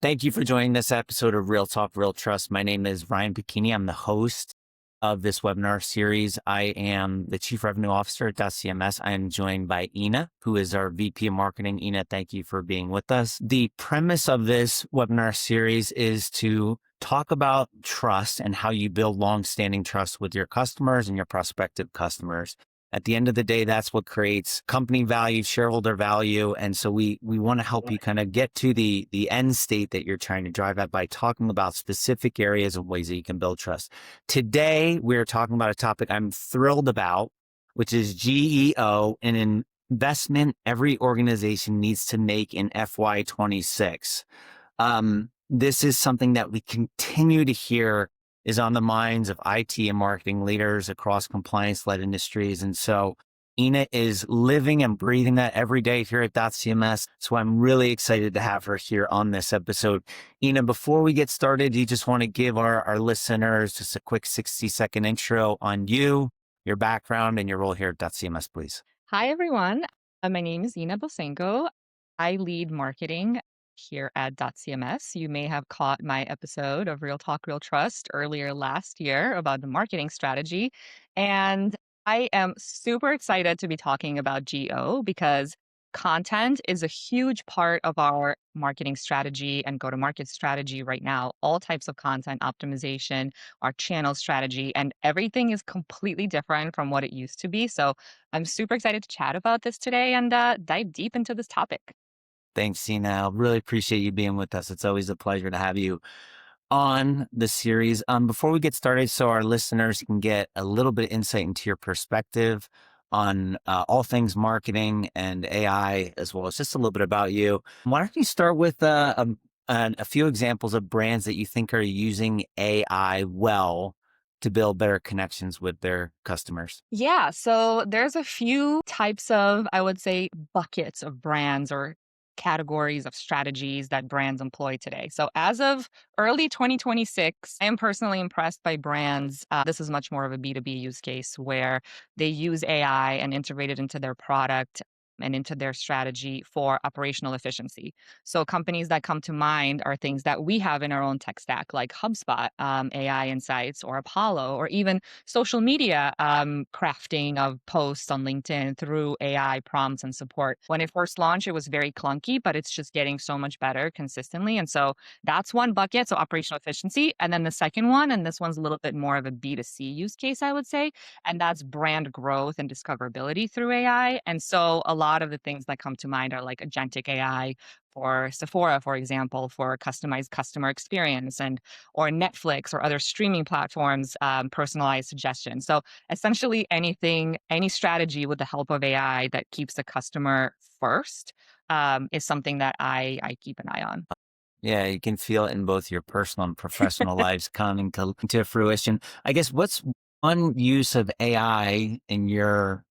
Thank you for joining this episode of Real Talk, Real Trust. My name is Ryan Picchini. I'm the host of this webinar series. I am the Chief Revenue Officer at dotCMS. I am joined by Ina, who is our VP of Marketing. Ina, thank you for being with us. The premise of this webinar series is to talk about trust and how you build long-standing trust with your customers and your prospective customers. At the end of the day, that's what creates company value, shareholder value. And so we want to help you kind of get to the end state that you're trying to drive at by talking about specific areas and ways that you can build trust. Today, we're talking about a topic I'm thrilled about, which is GEO, an investment every organization needs to make in FY26. This is something that we continue to hear is on the minds of IT and marketing leaders across compliance-led industries. And so Ina is living and breathing that every day here at dotCMS. So I'm really excited to have her here on this episode. Ina, before we get started, you just want to give our listeners just a quick 60-second intro on you, your background, and your role here at dotCMS, please. Hi, everyone. My name is Inna Bosenko. I lead marketing here at dotCMS. You may have caught my episode of Real Talk, Real Trust earlier last year about the marketing strategy. And I am super excited to be talking about GEO because content is a huge part of our marketing strategy and go-to-market strategy right now. All types of content optimization, our channel strategy, and everything is completely different from what it used to be. So I'm super excited to chat about this today and dive deep into this topic. Thanks, Ina. I really appreciate you being with us. It's always a pleasure to have you on the series. Before we get started, so our listeners can get a little bit of insight into your perspective on all things marketing and AI, as well as just a little bit about you. Why don't you start with a few examples of brands that you think are using AI well to build better connections with their customers? Yeah, so there's a few types of, I would say, buckets of brands or categories of strategies that brands employ today. So as of early 2026, I am personally impressed by brands. This is much more of a B2B use case where they use AI and integrate it into their product and into their strategy for operational efficiency. So companies that come to mind are things that we have in our own tech stack, like HubSpot, AI Insights, or Apollo, or even social media crafting of posts on LinkedIn through AI prompts and support. When it first launched, it was very clunky, but it's just getting so much better consistently. And so that's one bucket, so operational efficiency. And then the second one, and this one's a little bit more of a B2C use case, I would say, and that's brand growth and discoverability through AI. And so a lot of the things that come to mind are like agentic AI for Sephora, for example, for customized customer experience, and or Netflix or other streaming platforms, personalized suggestions. So essentially anything, any strategy with the help of AI that keeps the customer first is something that I keep an eye on. Yeah, you can feel it in both your personal and professional lives coming to fruition. I guess what's one use of AI in your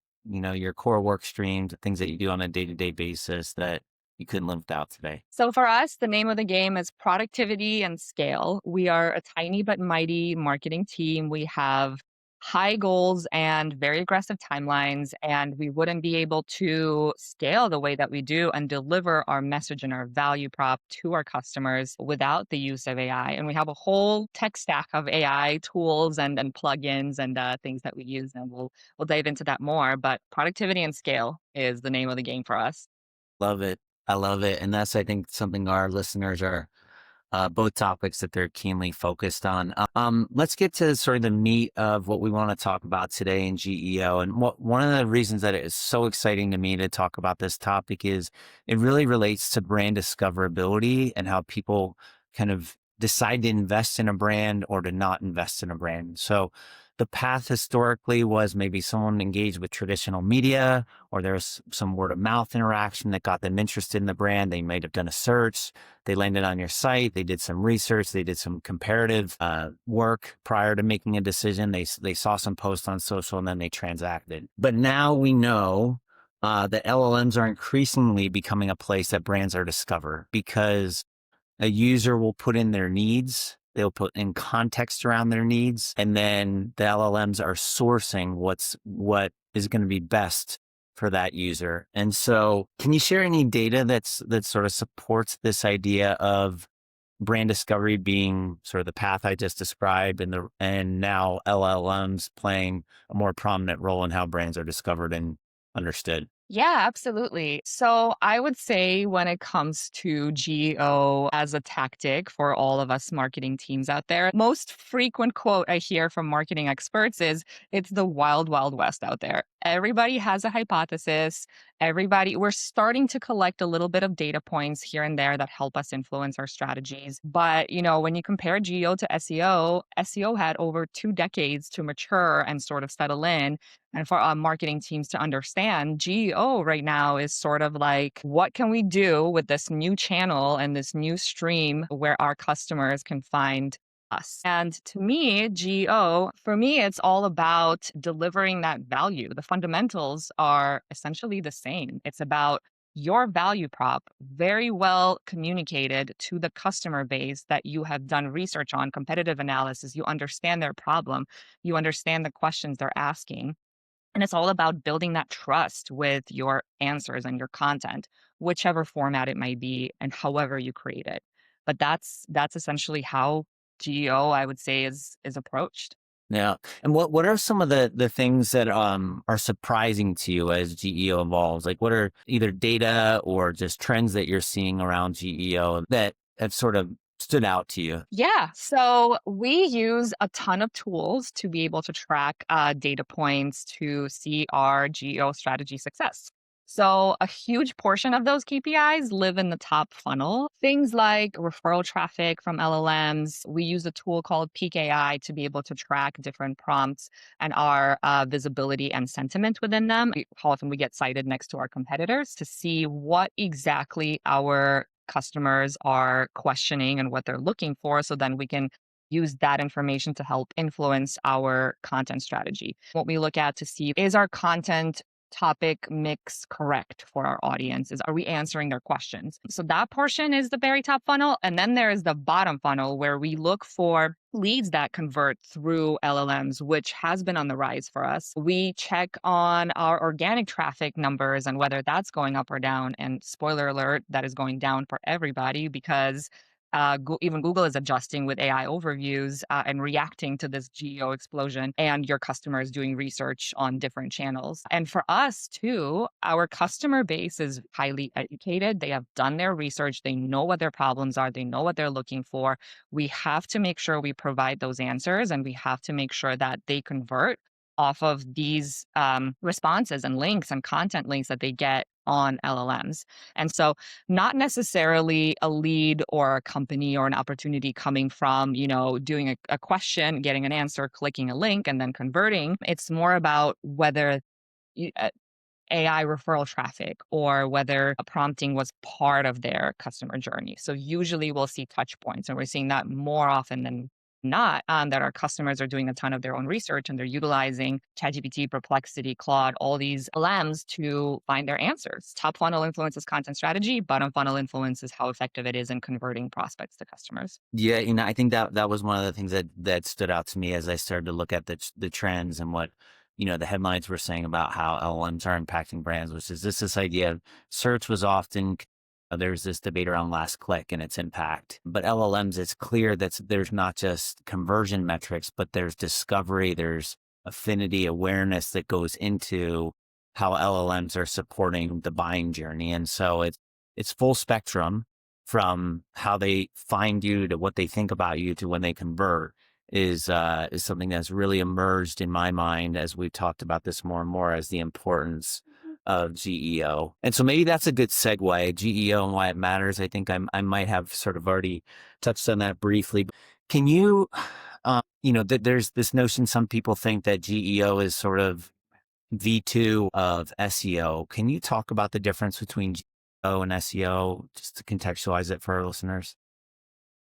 core work streams, the things that you do on a day-to-day basis that you couldn't live without today? So for us, the name of the game is productivity and scale. We are a tiny but mighty marketing team. We have high goals and very aggressive timelines, and we wouldn't be able to scale the way that we do and deliver our message and our value prop to our customers without the use of AI. And we have a whole tech stack of AI tools and plugins and things that we use, and we'll dive into that more. But productivity and scale is the name of the game for us. Love it. I love it. And that's, I think, something our listeners are both topics that they're keenly focused on. Let's get to sort of the meat of what we want to talk about today in GEO. And one of the reasons that it is so exciting to me to talk about this topic is it really relates to brand discoverability and how people kind of decide to invest in a brand or to not invest in a brand. So the path historically was maybe someone engaged with traditional media, or there's some word of mouth interaction that got them interested in the brand. They might have done a search. They landed on your site. They did some research. They did some comparative work prior to making a decision. They saw some posts on social and then they transacted. But now we know that LLMs are increasingly becoming a place that brands are discovered because a user will put in their needs. They'll put in context around their needs, and then the LLMs are sourcing what is going to be best for that user. And so can you share any data that sort of supports this idea of brand discovery being sort of the path I just described, and now LLMs playing a more prominent role in how brands are discovered and understood. Yeah, absolutely. So I would say when it comes to GEO as a tactic for all of us marketing teams out there, most frequent quote I hear from marketing experts is it's the wild, wild west out there. Everybody has a hypothesis. We're starting to collect a little bit of data points here and there that help us influence our strategies. But, when you compare GEO to SEO, SEO had over 2 decades to mature and sort of settle in, and for our marketing teams to understand, GEO right now is sort of like, what can we do with this new channel and this new stream where our customers can find us? And to me, GEO, for me, it's all about delivering that value. The fundamentals are essentially the same. It's about your value prop very well communicated to the customer base that you have done research on, competitive analysis, you understand their problem, you understand the questions they're asking, and it's all about building that trust with your answers and your content, whichever format it might be and however you create it. But that's essentially how GEO, I would say, is approached. Yeah. And what are some of the things that are surprising to you as GEO evolves? Like what are either data or just trends that you're seeing around GEO that have sort of stood out to you? Yeah. So we use a ton of tools to be able to track data points to see our GEO strategy success. So a huge portion of those KPIs live in the top funnel. Things like referral traffic from LLMs. We use a tool called Peak AI to be able to track different prompts and our visibility and sentiment within them. How often we get cited next to our competitors to see what exactly our customers are questioning and what they're looking for. So then we can use that information to help influence our content strategy. What we look at to see is our content topic mix correct for our audience? Are we answering their questions? So that portion is the very top funnel. And then there is the bottom funnel where we look for leads that convert through LLMs, which has been on the rise for us. We check on our organic traffic numbers and whether that's going up or down. And spoiler alert, that is going down for everybody because even Google is adjusting with AI overviews and reacting to this GEO explosion, and your customers doing research on different channels. And for us too, our customer base is highly educated. They have done their research. They know what their problems are. They know what they're looking for. We have to make sure we provide those answers, and we have to make sure that they convert off of these responses and links and content links that they get on LLMs. And so not necessarily a lead or a company or an opportunity coming from, doing a question, getting an answer, clicking a link, and then converting. It's more about whether y- uh, AI referral traffic or whether a prompting was part of their customer journey. So usually we'll see touch points, and we're seeing that more often than not, that our customers are doing a ton of their own research and they're utilizing ChatGPT, Perplexity, Claude, all these LMs to find their answers. Top funnel influences content strategy, bottom funnel influences how effective it is in converting prospects to customers. Yeah, I think that was one of the things that stood out to me as I started to look at the trends and what the headlines were saying about how LLMs are impacting brands, which is this idea of search was often there's this debate around last click and its impact, but LLMs, it's clear that there's not just conversion metrics, but there's discovery, there's affinity awareness that goes into how LLMs are supporting the buying journey, and so it's full spectrum from how they find you to what they think about you to when they convert is something that's really emerged in my mind as we've talked about this more and more as the importance of GEO. And so maybe that's a good segue, GEO and why it matters. I think I might have sort of already touched on that briefly. Can you, there's this notion some people think that GEO is sort of V2 of SEO. Can you talk about the difference between GEO and SEO just to contextualize it for our listeners?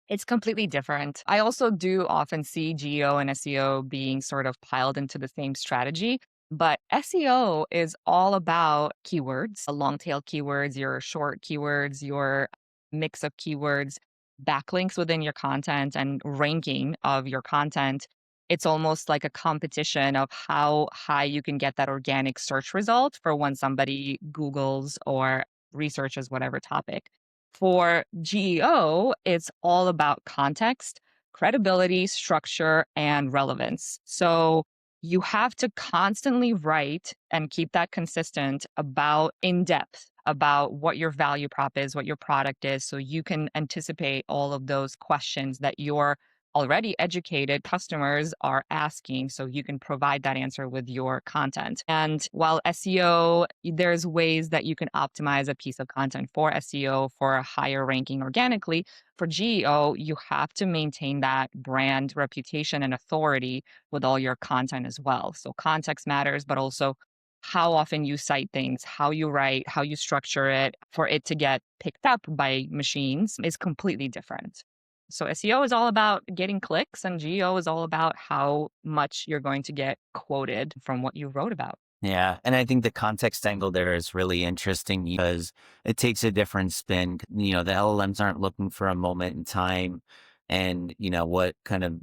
It's completely different. I also do often see GEO and SEO being sort of piled into the same strategy, but SEO is all about keywords, long tail keywords, your short keywords, your mix of keywords, backlinks within your content, and ranking of your content. It's almost like a competition of how high you can get that organic search result for when somebody Googles or researches whatever topic. For GEO, it's all about context, credibility, structure, and relevance. So you have to constantly write and keep that consistent about in depth about what your value prop is, what your product is, so you can anticipate all of those questions that your already educated customers are asking, so you can provide that answer with your content. And while SEO, there's ways that you can optimize a piece of content for SEO for a higher ranking organically. For GEO, you have to maintain that brand reputation and authority with all your content as well. So context matters, but also how often you cite things, how you write, how you structure it for it to get picked up by machines is completely different. So SEO is all about getting clicks, and GEO is all about how much you're going to get quoted from what you wrote about. Yeah. And I think the context angle there is really interesting because it takes a different spin. The LLMs aren't looking for a moment in time and, what kind of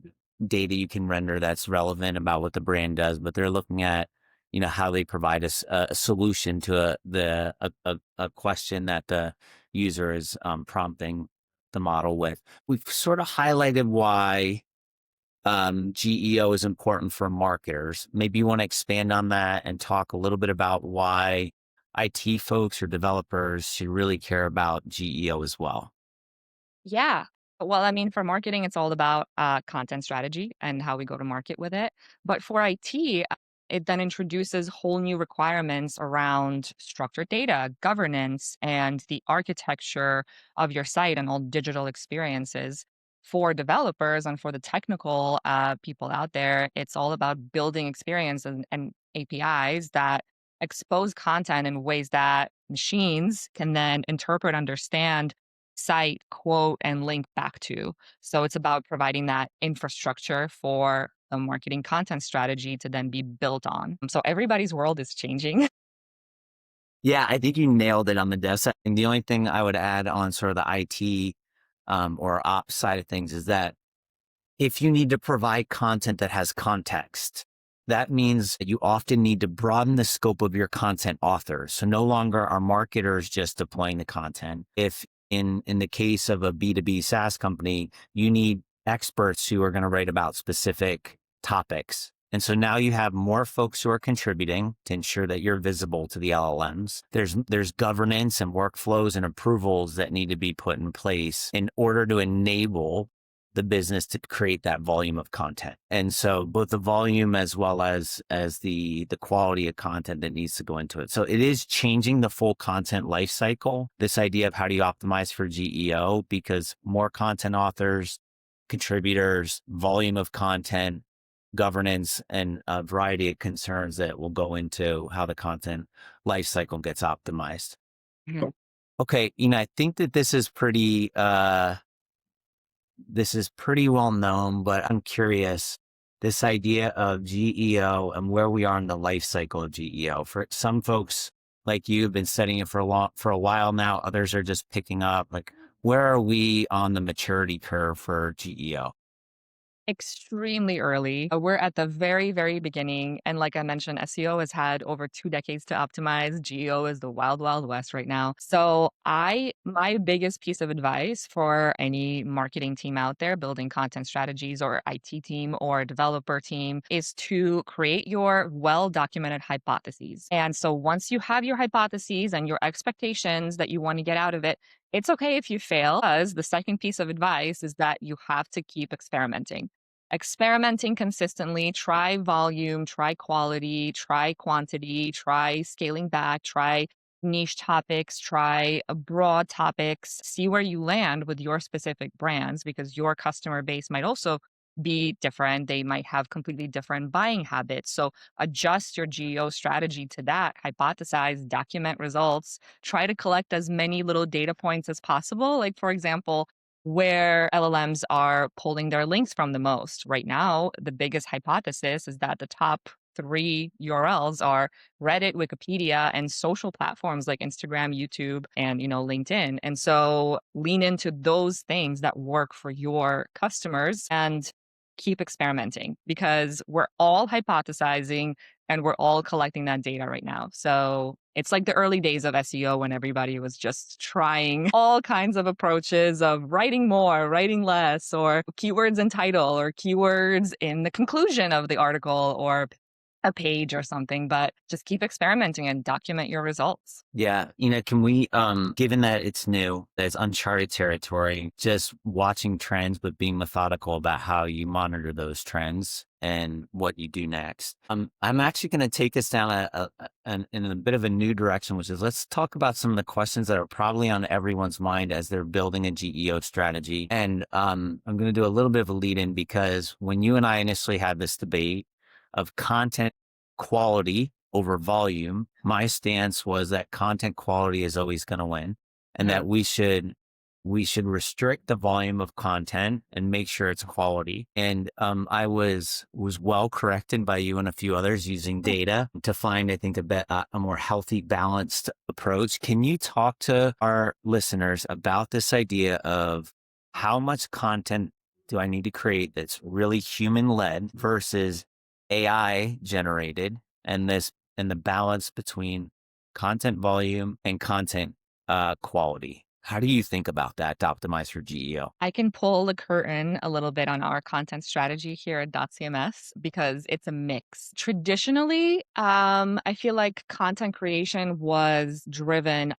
data you can render that's relevant about what the brand does, but they're looking at, how they provide us a solution to a question that the user is prompting the model with. We've sort of highlighted why GEO is important for marketers. Maybe you want to expand on that and talk a little bit about why IT folks or developers should really care about GEO as well. Yeah. Well, I mean, for marketing, it's all about content strategy and how we go to market with it. But for IT, it then introduces whole new requirements around structured data, governance, and the architecture of your site and all digital experiences. For developers and for the technical people out there, it's all about building experience and APIs that expose content in ways that machines can then interpret, understand, cite, quote, and link back to. So it's about providing that infrastructure for a marketing content strategy to then be built on. So everybody's world is changing. Yeah, I think you nailed it on the dev side. And the only thing I would add on sort of the IT or ops side of things is that if you need to provide content that has context, that means that you often need to broaden the scope of your content authors. So no longer are marketers just deploying the content. If in the case of a B2B SaaS company, you need experts who are going to write about specific topics. And so now you have more folks who are contributing to ensure that you're visible to the LLMs. There's governance and workflows and approvals that need to be put in place in order to enable the business to create that volume of content. And so both the volume as well as the quality of content that needs to go into it. So it is changing the full content life cycle, this idea of how do you optimize for GEO, because more content authors, contributors, volume of content, governance, and a variety of concerns that will go into how the content life cycle gets optimized. Mhm. Okay, I think that this is pretty well known, but I'm curious, this idea of GEO and where we are in the life cycle of GEO. For some folks like you have been studying it for a while now, others are just picking up. Like, where are we on the maturity curve for GEO? Extremely early. We're at the very, very beginning. And like I mentioned, SEO has had over 2 decades to optimize. GEO is the wild, wild west right now. So my biggest piece of advice for any marketing team out there building content strategies or IT team or developer team is to create your well-documented hypotheses. And so once you have your hypotheses and your expectations that you want to get out of it, it's okay if you fail, because the second piece of advice is that you have to keep experimenting consistently, try volume, try quality, try quantity, try scaling back, try niche topics, try broad topics, see where you land with your specific brands, because your customer base might also be different. They might have completely different buying habits. So adjust your GEO strategy to that, hypothesize, document results, try to collect as many little data points as possible. Like, for example, where LLMs are pulling their links from the most. Right now, the biggest hypothesis is that the top three URLs are Reddit, Wikipedia, and social platforms like Instagram, YouTube, and LinkedIn. And so lean into those things that work for your customers and keep experimenting, because we're all hypothesizing and we're all collecting that data right now. So It's like the early days of SEO when everybody was just trying all kinds of approaches of writing more, writing less, or keywords in title, or keywords in the conclusion of the article or a page or something. But just keep experimenting and document your results. Yeah. Can we, given that it's new, that it's uncharted territory, just watching trends, but being methodical about how you monitor those trends and what you do next. I'm actually going to take us down in a bit of a new direction, which is let's talk about some of the questions that are probably on everyone's mind as they're building a GEO strategy. And I'm going to do a little bit of a lead in because when you and I initially had this debate of content quality over volume, my stance was that content quality is always going to win, and that we should restrict the volume of content and make sure it's quality. And I was well corrected by you and a few others using data to find, I think, a more healthy, balanced approach. Can you talk to our listeners about this idea of how much content do I need to create that's really human led versus AI generated, and the balance between content volume and content quality? How do you think about that to optimize for GEO? I can pull the curtain a little bit on our content strategy here at dotCMS because it's a mix. Traditionally, I feel like content creation was driven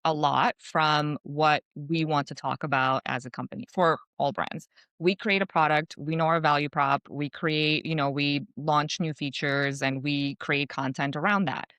a lot from what we want to talk about as a company for all brands. We create a product, we know our value prop, we create, we launch new features and we create content around that.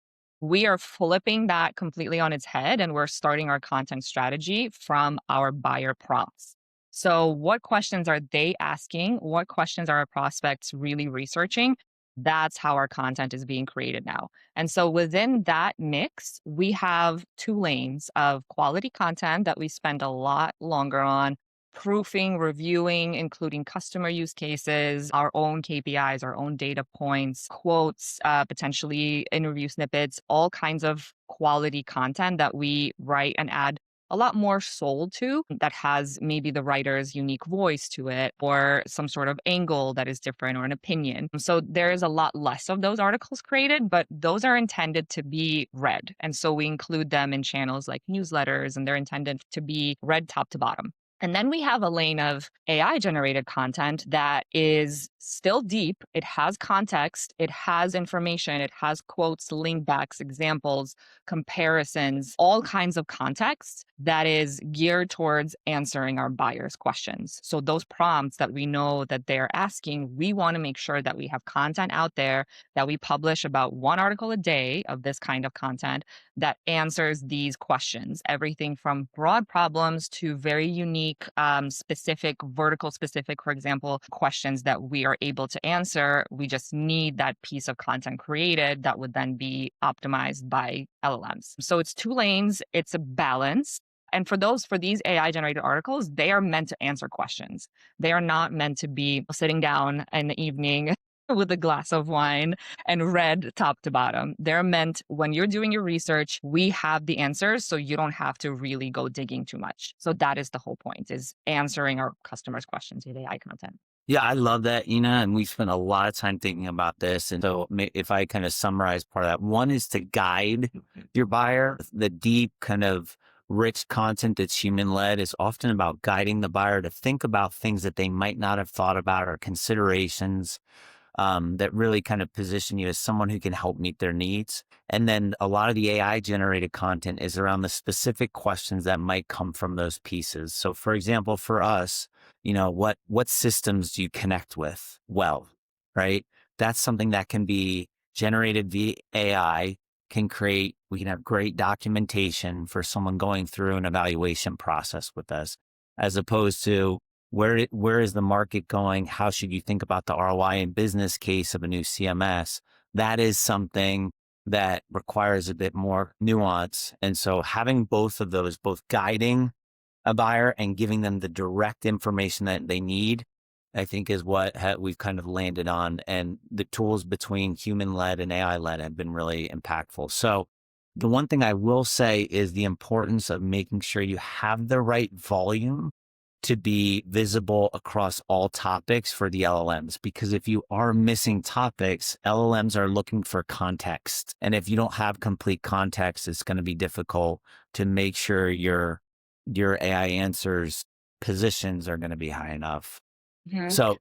We are flipping that completely on its head and we're starting our content strategy from our buyer prompts. So, what questions are they asking? What questions are our prospects really researching? That's how our content is being created now. And so, within that mix, we have two lanes of quality content that we spend a lot longer on proofing, reviewing, including customer use cases, our own KPIs, our own data points, quotes, potentially interview snippets, all kinds of quality content that we write and add a lot more soul to, that has maybe the writer's unique voice to it or some sort of angle that is different or an opinion. So there is a lot less of those articles created, but those are intended to be read. And so we include them in channels like newsletters, and they're intended to be read top to bottom. And then we have a lane of AI generated content that is still deep. It has context, it has information, it has quotes, link backs, examples, comparisons, all kinds of context that is geared towards answering our buyers' questions. So those prompts that we know that they're asking, we want to make sure that we have content out there, that we publish about one article a day of this kind of content that answers these questions, everything from broad problems to very unique, specific, vertical specific, for example, questions that we are able to answer. We just need that piece of content created that would then be optimized by LLMs. So it's two lanes, it's a balance. And for these AI generated articles, they are meant to answer questions. They are not meant to be sitting down in the evening with a glass of wine and read top to bottom. They're meant when you're doing your research, we have the answers so you don't have to really go digging too much. So that is the whole point, is answering our customers' questions with AI content. Yeah, I love that, Ina. And we spent a lot of time thinking about this. And so if I kind of summarize part of that, one is to guide your buyer. The deep kind of rich content that's human led is often about guiding the buyer to think about things that they might not have thought about, or considerations that really kind of position you as someone who can help meet their needs. And then a lot of the AI generated content is around the specific questions that might come from those pieces. So for example, for us, what systems do you connect with well, right? That's something that can be generated via AI, we can have great documentation for someone going through an evaluation process with us, as opposed to where is the market going? How should you think about the ROI and business case of a new CMS? That is something that requires a bit more nuance. And so having both of those, both guiding a buyer and giving them the direct information that they need, I think is what we've kind of landed on. And the tools between human-led and AI-led have been really impactful. So the one thing I will say is the importance of making sure you have the right volume to be visible across all topics for the LLMs, because if you are missing topics, LLMs are looking for context. And if you don't have complete context, it's going to be difficult to make sure your AI answers positions are going to be high enough. Mhm. So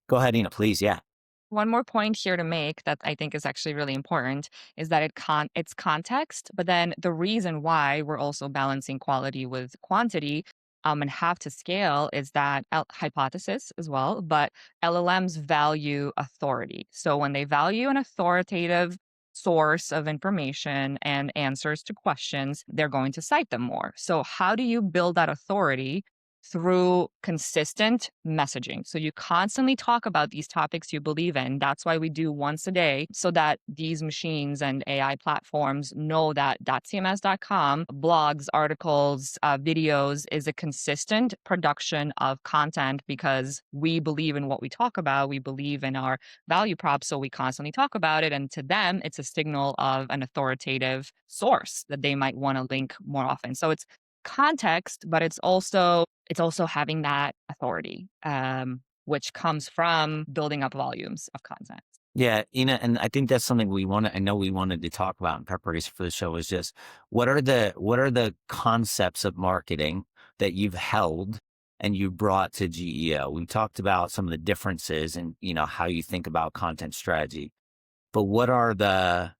go ahead, Ina, please. Yeah. One more point here to make that I think is actually really important is that it's context, but then the reason why we're also balancing quality with quantity and have to scale is that hypothesis as well, but LLMs value authority. So when they value an authoritative source of information and answers to questions, they're going to cite them more. So how do you build that authority? Through consistent messaging. So you constantly talk about these topics you believe in. That's why we do once a day so that these machines and AI platforms know that .cms.com, blogs, articles, videos is a consistent production of content because we believe in what we talk about. We believe in our value props. So we constantly talk about it. And to them, it's a signal of an authoritative source that they might want to link more often. So it's context, but it's also having that authority, which comes from building up volumes of content. Yeah, and I think that's something I know we wanted to talk about in preparation for the show is just what are the concepts of marketing that you've held and you brought to GEO? We talked about some of the differences and, how you think about content strategy. But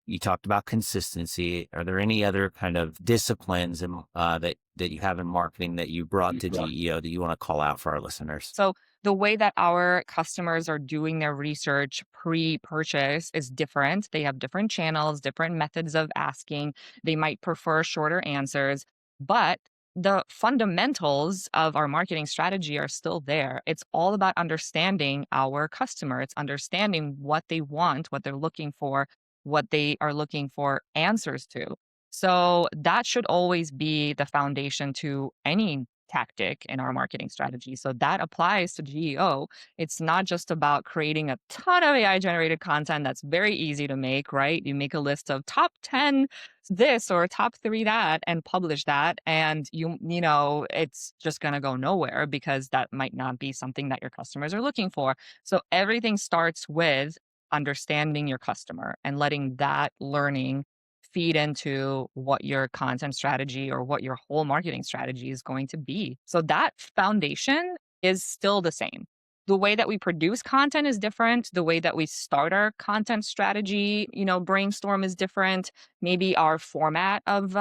you talked about consistency. Are there any other kind of disciplines that you have in marketing that you brought to GEO that you want to call out for our listeners? So the way that our customers are doing their research pre-purchase is different. They have different channels, different methods of asking. They might prefer shorter answers, but the fundamentals of our marketing strategy are still there. It's all about understanding our customer. It's understanding what they want, what they're looking for, what they are looking for answers to. So that should always be the foundation to any tactic in our marketing strategy. So that applies to GEO. It's not just about creating a ton of AI generated content that's very easy to make, right? You make a list of top 10 this or top 3 that and publish that and it's just going to go nowhere because that might not be something that your customers are looking for. So everything starts with understanding your customer and letting that learning feed into what your content strategy or what your whole marketing strategy is going to be. So that foundation is still the same. The way that we produce content is different. The way that we start our content strategy, brainstorm is different. Maybe our format of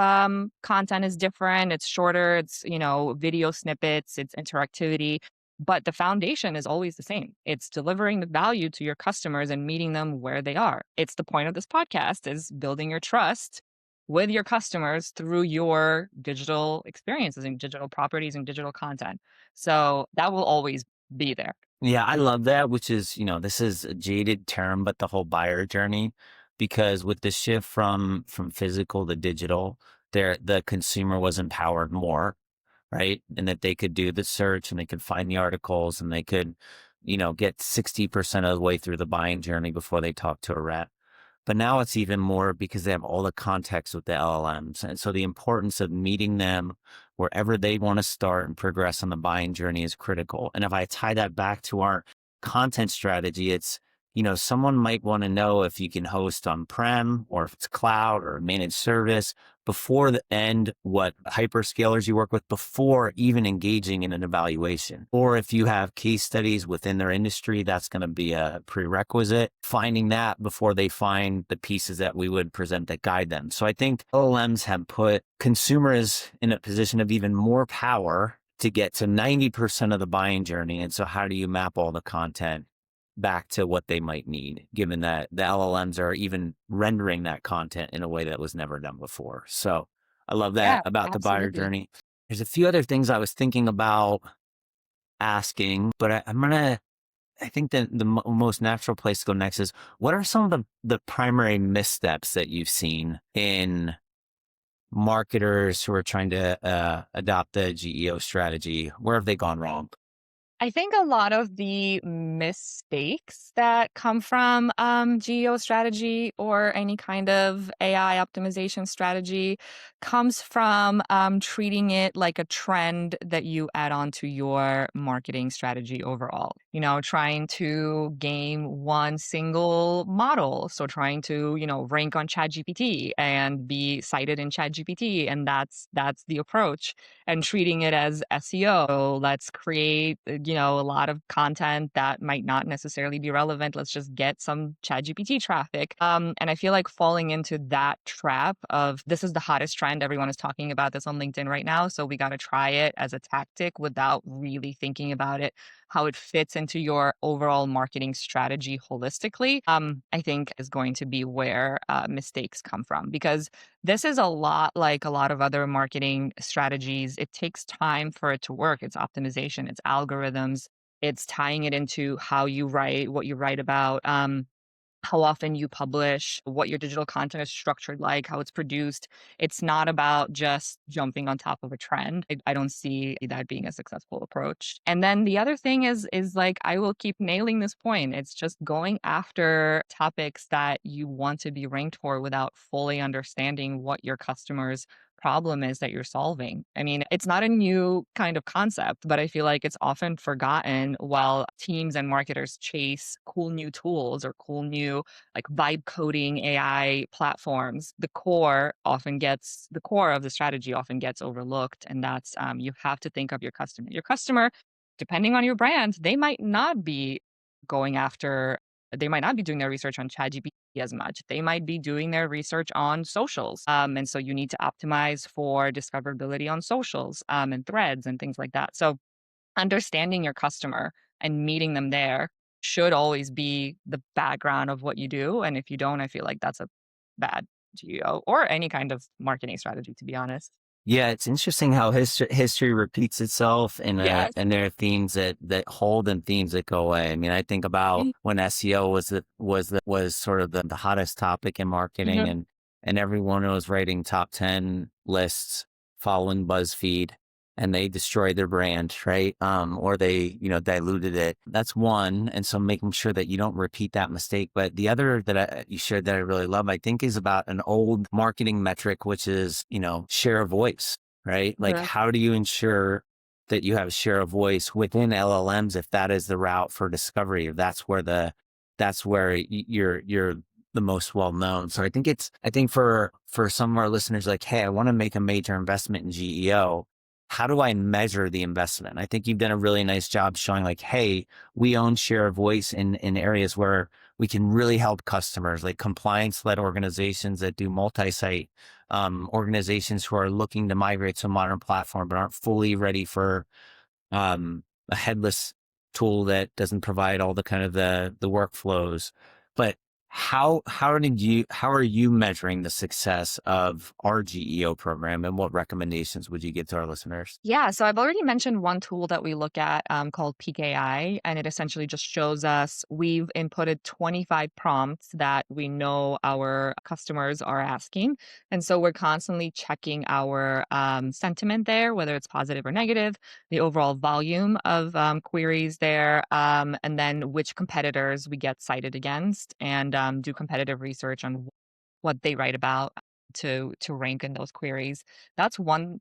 content is different. It's shorter, it's, video snippets, it's interactivity. But the foundation is always the same. It's delivering the value to your customers and meeting them where they are. It's the point of this podcast is building your trust with your customers through your digital experiences and digital properties and digital content. So that will always be there. Yeah, I love that, which is, this is a jaded term, but the whole buyer journey, because with the shift from physical to digital, the consumer was empowered more, right? And that they could do the search and they could find the articles and they could, get 60% of the way through the buying journey before they talk to a rep. But now it's even more because they have all the context with the LLMs. And so the importance of meeting them wherever they want to start and progress on the buying journey is critical. And if I tie that back to our content strategy, it's, someone might want to know if you can host on-prem or if it's cloud or managed service before the end, what hyperscalers you work with before even engaging in an evaluation. Or if you have case studies within their industry, that's going to be a prerequisite. Finding that before they find the pieces that we would present that guide them. So I think LLMs have put consumers in a position of even more power to get to 90% of the buying journey. And so how do you map all the content back to what they might need, given that the LLMs are even rendering that content in a way that was never done before. So I love that Yeah, about the buyer absolutely. journey. There's a few other things I was thinking about asking, but I think that the most natural place to go next is what are some of the primary missteps that you've seen in marketers who are trying to adopt the GEO strategy? Where have they gone wrong? I think a lot of the mistakes that come from GEO strategy or any kind of AI optimization strategy comes from treating it like a trend that you add on to your marketing strategy overall. Trying to game one single model. So trying to, rank on ChatGPT and be cited in ChatGPT, and that's the approach, and treating it as SEO. Let's create, a lot of content that might not necessarily be relevant. Let's just get some ChatGPT traffic. And I feel like falling into that trap of this is the hottest trend. Everyone is talking about this on LinkedIn right now. So we got to try it as a tactic without really thinking about it, how it fits into your overall marketing strategy holistically, I think is going to be where mistakes come from. Because this is a lot like a lot of other marketing strategies. It takes time for it to work. It's optimization, it's algorithms, it's tying it into how you write, what you write about, how often you publish, what your digital content is structured like, how it's produced. It's not about just jumping on top of a trend. I don't see that being a successful approach. And then the other thing is like I will keep nailing this point. It's just going after topics that you want to be ranked for without fully understanding what your customers problem is that you're solving. I mean, it's not a new kind of concept, but I feel like it's often forgotten while teams and marketers chase cool new tools or cool new like vibe coding AI platforms. The core of the strategy often gets overlooked. And that's you have to think of your customer. Your customer, depending on your brand, going after they might not be doing their research on ChatGPT as much. They might be doing their research on socials. And so you need to optimize for discoverability on socials and threads and things like that. So understanding your customer and meeting them there should always be the background of what you do. And if you don't, I feel like that's a bad GEO or any kind of marketing strategy, to be honest. Yeah, it's interesting how history repeats itself, Yes. and there are themes that hold and themes that go away. I mean, I think about when SEO was sort of the hottest topic in marketing, Mhm. and everyone was writing top 10 lists following BuzzFeed, and they destroyed their brand, right? Or they diluted it. That's one, and so making sure that you don't repeat that mistake. But the other you shared that I really love, I think, is about an old marketing metric, which is share of voice, right? Like, Mhm. how do you ensure that you have share of voice within LLMs if that is the route for discovery? If that's where you're the most well known. So I think for some of our listeners, like, hey, I want to make a major investment in GEO. How do I measure the investment? I think you've done a really nice job showing, like, hey, we own share of voice in areas where we can really help customers, like compliance-led organizations that do multi-site, organizations who are looking to migrate to a modern platform but aren't fully ready for a headless tool that doesn't provide all the kind of the workflows. But how are you measuring the success of our GEO program, and what recommendations would you give to our listeners? Yeah, so I've already mentioned one tool that we look at called PKI, and it essentially just shows us we've inputted 25 prompts that we know our customers are asking. And so we're constantly checking our sentiment there, whether it's positive or negative, the overall volume of queries there, and then which competitors we get cited against, and do competitive research on what they write about to rank in those queries. That's one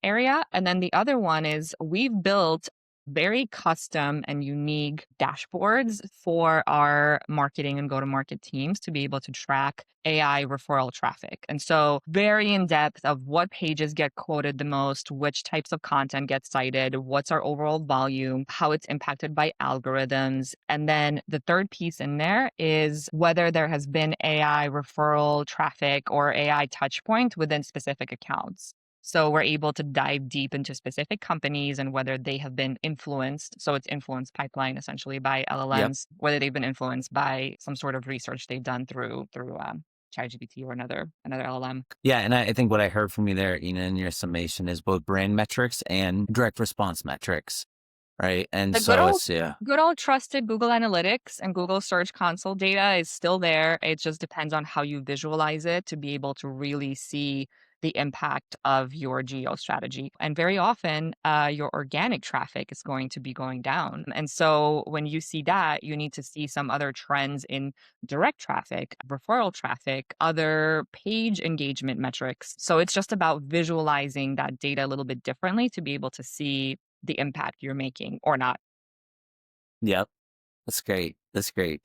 area. And then the other one is we've built very custom and unique dashboards for our marketing and go to market teams to be able to track AI referral traffic. And so, very in depth of what pages get quoted the most, which types of content get cited, what's our overall volume, how it's impacted by algorithms. And then the third piece in there is whether there has been AI referral traffic or AI touch point within specific accounts. So we're able to dive deep into specific companies and whether they have been influenced. So it's influence pipeline essentially by Yep. LLMs, whether they've been influenced by some sort of research they've done through ChatGPT or another LLM. Yeah, and I think what I heard from you there, in your summation, is both brand metrics and direct response metrics, right? And The good so old it's yeah. good old trusted Google Analytics and Google Search Console data is still there. It just depends on how you visualize it to be able to really see the impact of your geo strategy. And very often, your organic traffic is going to be going down. And so when you see that, you need to see some other trends in direct traffic, referral traffic, other page engagement metrics. So it's just about visualizing that data a little bit differently to be able to see the impact you're making or not. Yep. That's great. That's great.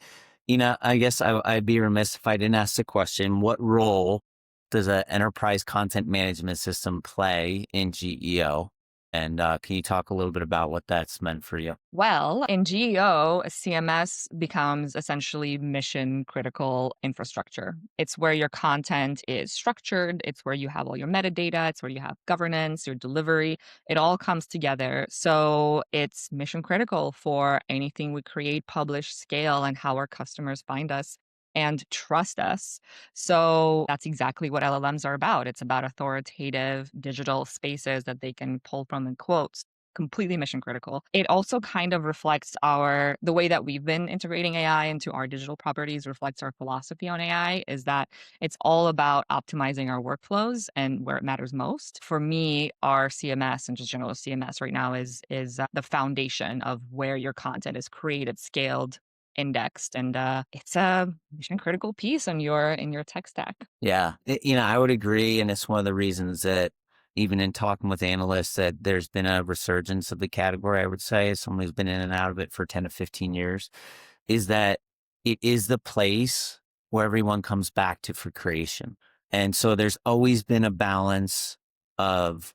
I guess I'd be remiss if I didn't ask the question, what role does an enterprise content management system play in GEO? And can you talk a little bit about what that's meant for you? Well, in GEO, CMS becomes essentially mission critical infrastructure. It's where your content is structured, it's where you have all your metadata, it's where you have governance, your delivery. It all comes together. So it's mission critical for anything we create, publish, scale, and how our customers find us and trust us. So that's exactly what LLMs are about. It's about authoritative digital spaces that they can pull from and quotes, completely mission critical. It also kind of reflects the way that we've been integrating AI into our digital properties, reflects our philosophy on AI, is that it's all about optimizing our workflows and where it matters most. For me, our CMS and just general CMS right now is the foundation of where your content is created, scaled, indexed, and it's a mission critical piece in your tech stack. Yeah, I would agree, and it's one of the reasons that even in talking with analysts that there's been a resurgence of the category. I would say, as someone who's been in and out of it for 10 to 15 years, is that it is the place where everyone comes back to for creation, and so there's always been a balance of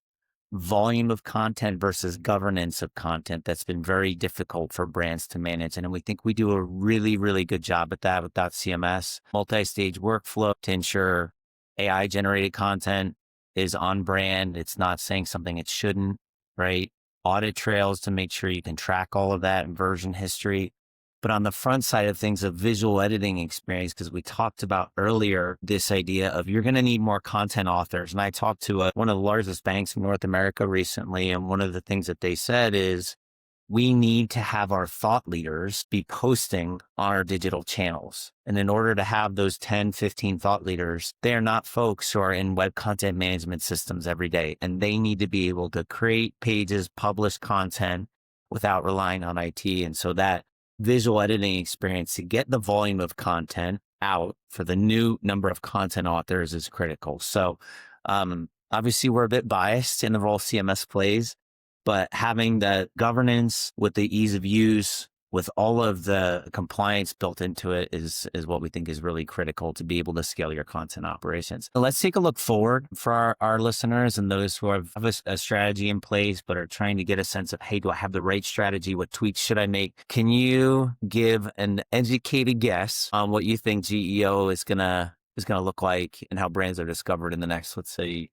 volume of content versus governance of content that's been very difficult for brands to manage. And we think we do a really, really good job at that with .cms, multi-stage workflow to ensure AI generated content is on brand. It's not saying something it shouldn't, right? Audit trails to make sure you can track all of that and version history. But on the front side of things, a visual editing experience, because we talked about earlier this idea of you're going to need more content authors. And I talked to one of the largest banks in North America recently. And one of the things that they said is we need to have our thought leaders be posting on our digital channels. And in order to have those 10, 15 thought leaders, they're not folks who are in web content management systems every day. And they need to be able to create pages, publish content without relying on IT. And so that visual editing experience to get the volume of content out for the new number of content authors is critical. So obviously we're a bit biased in the role CMS plays, but having the governance with the ease of use, with all of the compliance built into it is what we think is really critical to be able to scale your content operations. Let's take a look forward for our listeners and those who have a strategy in place, but are trying to get a sense of, hey, do I have the right strategy? What tweaks should I make? Can you give an educated guess on what you think GEO is gonna look like and how brands are discovered in the next, let's say,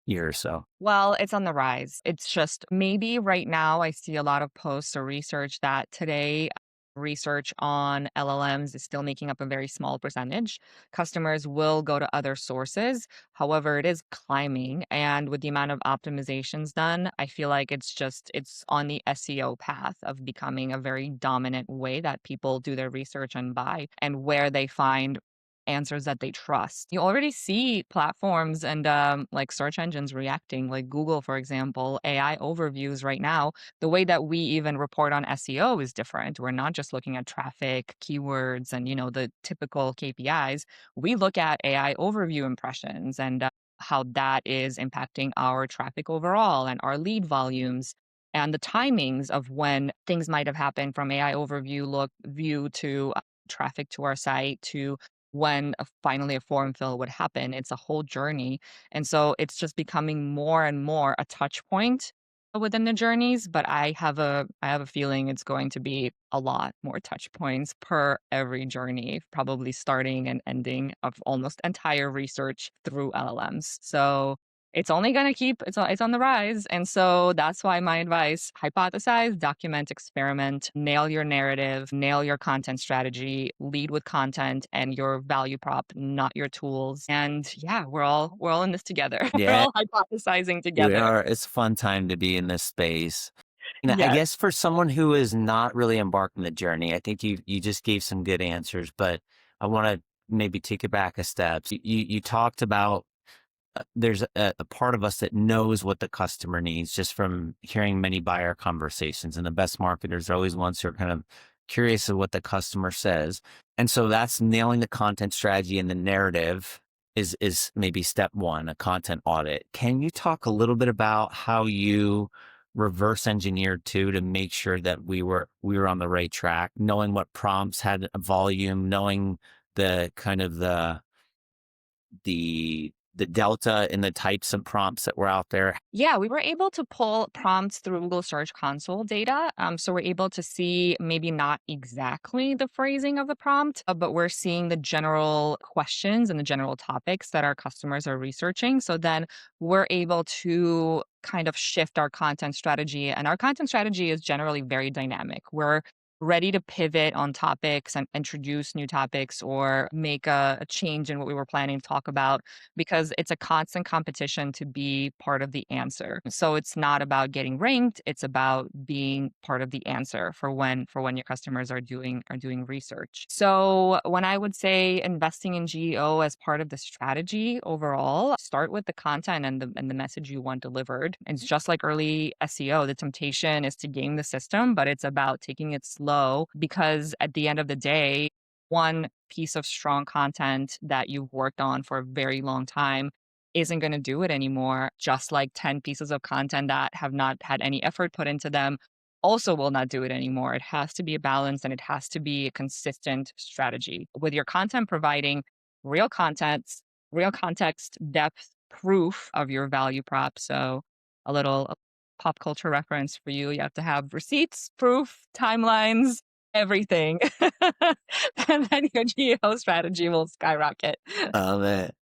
year or so? Well, it's on the rise. It's just maybe right now I see a lot of posts or research that today research on LLMs is still making up a very small percentage. Customers will go to other sources. However, it is climbing. And with the amount of optimizations done, I feel like it's on the SEO path of becoming a very dominant way that people do their research and buy and where they find answers that they trust. You already see platforms and like search engines reacting, like Google, for example, AI overviews right now. The way that we even report on SEO is different. We're not just looking at traffic, keywords, and the typical KPIs. We look at AI overview impressions and how that is impacting our traffic overall and our lead volumes. And the timings of when things might have happened from AI overview look view to traffic to our site to when finally a form fill would happen. It's a whole journey. And so it's just becoming more and more a touch point within the journeys, but I have a feeling it's going to be a lot more touch points per every journey, probably starting and ending of almost entire research through LLMs. So it's only going to keep it's on the rise. And so that's why my advice, hypothesize, document, experiment, nail your narrative, nail your content strategy, lead with content and your value prop, not your tools. And yeah, we're all in this together. We're Yeah, all hypothesizing we together. are. It's a fun time to be in this space. I Yes. guess for someone who is not really embarked on the journey, I think you just gave some good answers, but I want to maybe take it back a step. You talked about there's a part of us that knows what the customer needs just from hearing many buyer conversations. And the best marketers are always ones who are kind of curious of what the customer says. And so that's nailing the content strategy and the narrative is maybe step one, a content audit. Can you talk a little bit about how you reverse engineered to make sure that we were on the right track, knowing what prompts had a volume, knowing the kind of the delta in the types of prompts that were out there? Yeah, we were able to pull prompts through Google Search Console data. So we're able to see maybe not exactly the phrasing of the prompt, but we're seeing the general questions and the general topics that our customers are researching. So then we're able to kind of shift our content strategy. And our content strategy is generally very dynamic. We're ready to pivot on topics and introduce new topics or make a change in what we were planning to talk about because it's a constant competition to be part of the answer. So it's not about getting ranked, it's about being part of the answer for when your customers are doing research. So when I would say investing in GEO as part of the strategy overall, start with the content and the message you want delivered. It's just like early SEO. The temptation is to game the system, but it's about taking it slow because at the end of the day, one piece of strong content that you've worked on for a very long time isn't going to do it anymore. Just like 10 pieces of content that have not had any effort put into them also will not do it anymore. It has to be a balance and it has to be a consistent strategy with your content providing real content, real context, depth, proof of your value prop. So a little pop culture reference for you. You have to have receipts, proof, timelines, everything. And then your geo strategy will skyrocket. Love it.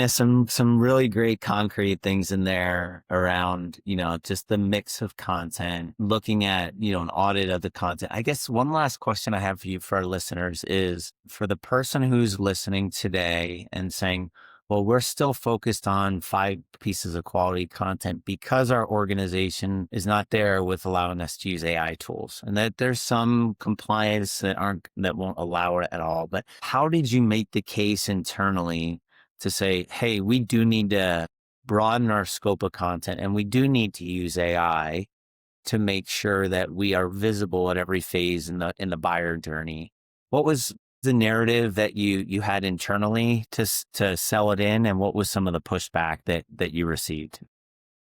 Some really great concrete things in there around, just the mix of content, looking at, an audit of the content. I guess one last question I have for you for our listeners is for the person who's listening today and saying, well, we're still focused on 5 pieces of quality content because our organization is not there with allowing us to use AI tools, and that there's some compliance that won't allow it at all. But how did you make the case internally to say, hey, we do need to broaden our scope of content and we do need to use AI to make sure that we are visible at every phase in the buyer journey? What was the narrative that you had internally to sell it in, and what was some of the pushback that you received?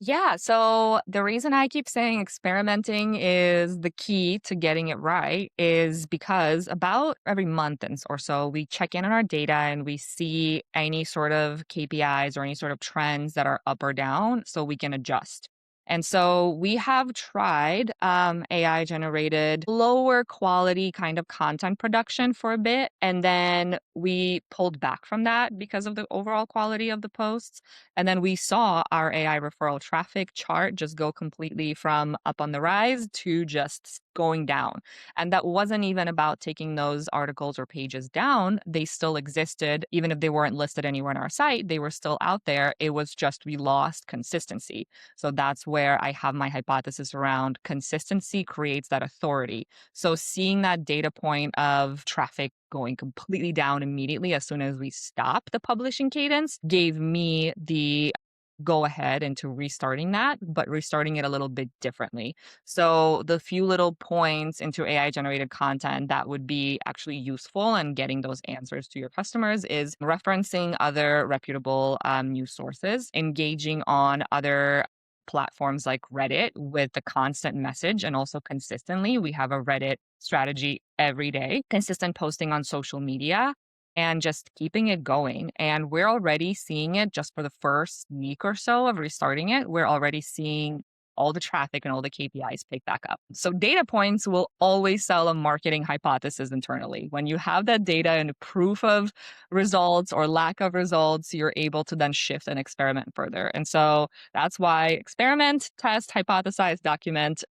Yeah. So the reason I keep saying experimenting is the key to getting it right is because about every month or so, we check in on our data and we see any sort of KPIs or any sort of trends that are up or down so we can adjust. And so we have tried AI generated lower quality kind of content production for a bit. And then we pulled back from that because of the overall quality of the posts. And then we saw our AI referral traffic chart just go completely from up on the rise to just going down. And that wasn't even about taking those articles or pages down. They still existed. Even if they weren't listed anywhere on our site, they were still out there. It was just we lost consistency. So that's where I have my hypothesis around consistency creates that authority. So seeing that data point of traffic going completely down immediately as soon as we stop the publishing cadence gave me the go ahead into restarting that, but restarting it a little bit differently. So the few little points into AI generated content that would be actually useful and getting those answers to your customers is referencing other reputable news sources, engaging on other platforms like Reddit with the constant message and also consistently. We have a Reddit strategy every day, consistent posting on social media and just keeping it going. And we're already seeing it just for the first week or so of restarting it. We're already seeing all the traffic and all the KPIs pick back up. So data points will always sell a marketing hypothesis internally. When you have that data and proof of results or lack of results, you're able to then shift and experiment further. And so that's why experiment, test, hypothesize, document.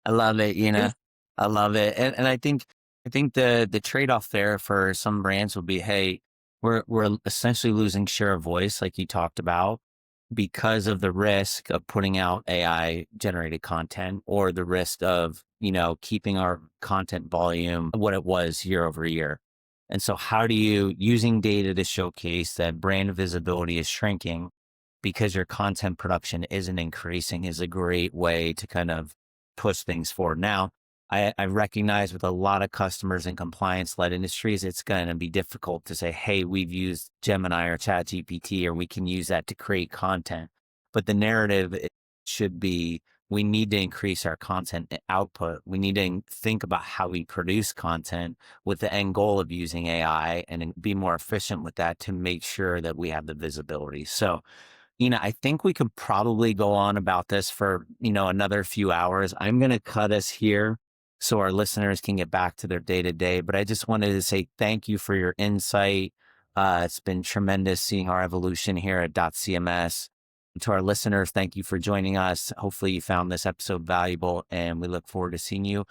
I love it, I love it. And I think the trade-off there for some brands will be, hey, we're essentially losing share of voice, like you talked about, because of the risk of putting out AI generated content or the risk of, keeping our content volume what it was year over year. And so how do you, using data to showcase that brand visibility is shrinking, because your content production isn't increasing is a great way to kind of push things forward. Now, I recognize with a lot of customers in compliance led industries, it's going to be difficult to say, hey, we've used Gemini or ChatGPT, or we can use that to create content. But the narrative should be, we need to increase our content output. We need to think about how we produce content with the end goal of using AI and be more efficient with that to make sure that we have the visibility. So, I think we could probably go on about this for, another few hours. I'm going to cut us here so our listeners can get back to their day to day. But I just wanted to say thank you for your insight. It's been tremendous seeing our evolution here at dotCMS. To our listeners, thank you for joining us. Hopefully you found this episode valuable, and we look forward to seeing you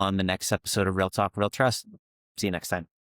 on the next episode of Real Talk, Real Trust. See you next time.